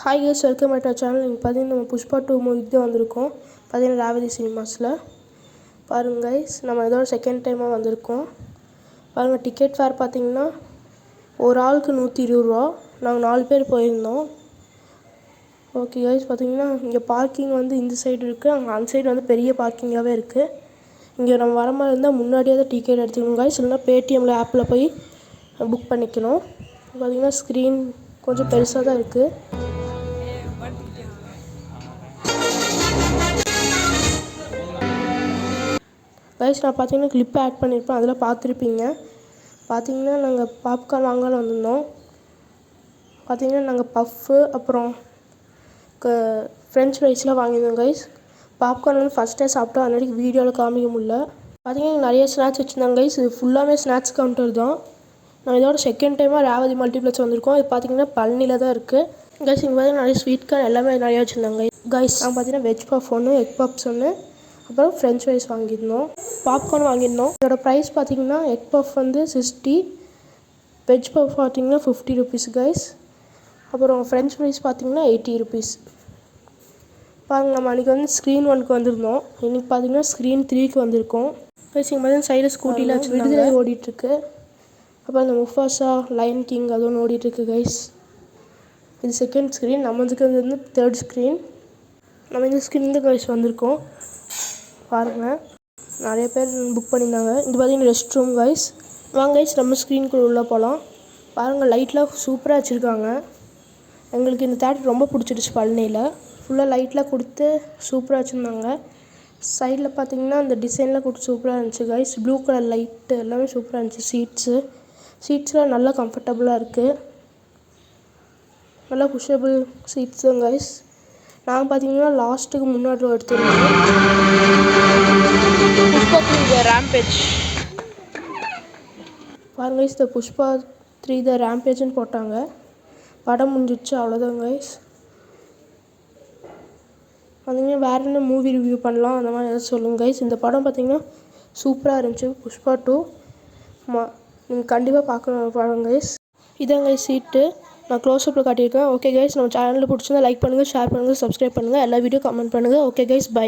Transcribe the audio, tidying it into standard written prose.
Hi guys, welcome back to channel. நீங்கள் பார்த்தீங்கன்னா நம்ம புஷ்பா 2 மூவிக்கு தான் வந்திருக்கோம். பார்த்தீங்கன்னா ராவதி சினிமாஸில் பாருங்கள் கைஸ், நம்ம இதோட செகண்ட் டைமாக வந்திருக்கோம். பாருங்கள், டிக்கெட் ஃபேர் பார்த்தீங்கன்னா ஒரு ஆளுக்கு 120 ரூபா. நாங்கள் 4 பேர் போயிருந்தோம். ஓகே கைஸ், பார்த்தீங்கன்னா இங்கே பார்க்கிங் வந்து இந்த சைடு இருக்குது, அங்கே அந்த சைடு வந்து பெரிய பார்க்கிங்காகவே இருக்குது. இங்கே நம்ம வர மாதிரி இருந்தால் முன்னாடியே தான் டிக்கெட் எடுத்துக்கணும் கைஸ், இல்லைனா பேடிஎம்மில் ஆப்பில் போய் புக் பண்ணிக்கணும். பார்த்தீங்கன்னா ஸ்க்ரீன் கொஞ்சம் பெருசாக தான் இருக்குது. கைஸ், நான் பார்த்தீங்கன்னா கிளிப் ஆட் பண்ணியிருப்பேன், அதில் பார்த்துருப்பீங்க. பார்த்தீங்கன்னா நாங்கள் பாப்கார்ன் வாங்கலாம்னு வந்திருந்தோம். பார்த்தீங்கன்னா நாங்கள் பஃப்பு அப்புறம் ஃப்ரெஞ்ச் ஃப்ரைஸ்லாம் வாங்கியிருந்தோம் கைஸ். பாப்கார்ன் வந்து ஃபஸ்ட்டே சாப்பிட்டோம், அதனால வீடியோவில் காமிக்க முடியல. பார்த்தீங்கன்னா நிறைய ஸ்நாக்ஸ் வச்சுருந்தாங்க கைஸ். இது ஃபுல்லாகவே ஸ்நாக்ஸ் கவுண்டர் தான். நான் இதோட செகண்ட் டைமாக ராவதி மல்டிப்ளெக்ஸ் வந்திருக்கோம். இது பார்த்தீங்கன்னா பழனியில் தான் இருக்குது கைஸ். இங்கே பார்த்தீங்கன்னா நிறைய ஸ்வீட் கார்ன் எல்லாமே நிறையா வச்சுருந்தாங்க கைஸ். நாங்கள் பார்த்தீங்கன்னா வெஜ் பஃப் ஒன்று, எக் பப்ஸ் ஒன்று, அப்புறம் ஃப்ரெஞ்ச் ஃப்ரைஸ் வாங்கியிருந்தோம், பாப்கார்ன் வாங்கியிருந்தோம். இதோட ப்ரைஸ் பார்த்தீங்கன்னா எக் பஃப் வந்து 60, வெஜ் பஃப் பார்த்தீங்கன்னா 50 ருபீஸ் கைஸ். அப்புறம் ஃப்ரெஞ்ச் ஃப்ரைஸ் பார்த்தீங்கன்னா 80 ருபீஸ். பாருங்கள், நம்ம அன்றைக்கி வந்து ஸ்க்ரீன் 1க்கு வந்திருந்தோம், இன்றைக்கி பார்த்தீங்கன்னா ஸ்க்ரீன் 3க்கு வந்திருக்கோம் கைஸ். இங்கே பார்த்தீங்கன்னா சைடில் ஸ்கூட்டியில் வச்சு விடுதலை ஓடிட்டுருக்கு. அப்புறம் அந்த முஃபாசா, லயன் கிங் அது ஒன்று ஓடிட்டுருக்கு கைஸ். இது செகண்ட் ஸ்க்ரீன், நம்மளுக்கு வந்து தேர்ட் ஸ்க்ரீன். நம்ம இந்த ஸ்க்ரீன் தான் கைஸ் வந்திருக்கோம். பாருங்கள், நிறைய பேர் புக் பண்ணியிருந்தாங்க. இது பார்த்தீங்கன்னா ரெஸ்ட் ரூம் கைஸ். வாங்க கைஸ், நம்ம ஸ்க்ரீனுக்குள்ளே உள்ளே போகலாம். பாருங்கள், லைட்லாம் சூப்பராக வச்சுருக்காங்க. எங்களுக்கு இந்த தேட்டர் ரொம்ப பிடிச்சிருச்சு. பழனியில் ஃபுல்லாக லைட்லாம் கொடுத்து சூப்பராக வச்சுருந்தாங்க. சைடில் பார்த்தீங்கன்னா அந்த டிசைன்லாம் கொடுத்து சூப்பராக இருந்துச்சு கைஸ். ப்ளூ கலர் லைட்டு எல்லாமே சூப்பராக இருந்துச்சு. சீட்ஸ்லாம் நல்லா கம்ஃபர்டபுளாக இருக்குது. நல்லா புஷபிள் சீட்ஸ் தான் கைஸ். நாங்கள் பார்த்தீங்கன்னா லாஸ்ட்டுக்கு முன்னாடி எடுத்துருந்தோம். புஷ்பா 3 ரேம்பேஜ் பாருங்க கைஸ். இந்த புஷ்பா 3 ரேம்பேஜ்னு போட்டாங்க. படம் முடிஞ்சிடுச்சு, அவ்வளோதான் கைஸ். பார்த்தீங்கன்னா வேறு என்ன மூவி ரிவ்யூ பண்ணலாம் அந்த மாதிரி ஏதாவது சொல்லுங்கள் கைஸ். இந்த படம் பார்த்தீங்கன்னா சூப்பராக இருந்துச்சு. புஷ்பா 2 நீங்கள் கண்டிப்பாக பார்க்கணும் படம் கைஸ். இதான் கைஸ் சீட்டு நான் க்ளோஸ்அப்பில் காட்டியிருக்கேன். ஓகே கைஸ், நம்ம சேனலில் பிடிச்சிருந்தா லைக் பண்ணுங்கள், ஷேர் பண்ணுங்கள், சப்ஸ்கிரைப் பண்ணுங்கள், எல்லா வீடியோ கமெண்ட் பண்ணுங்கள். Okay guys, by.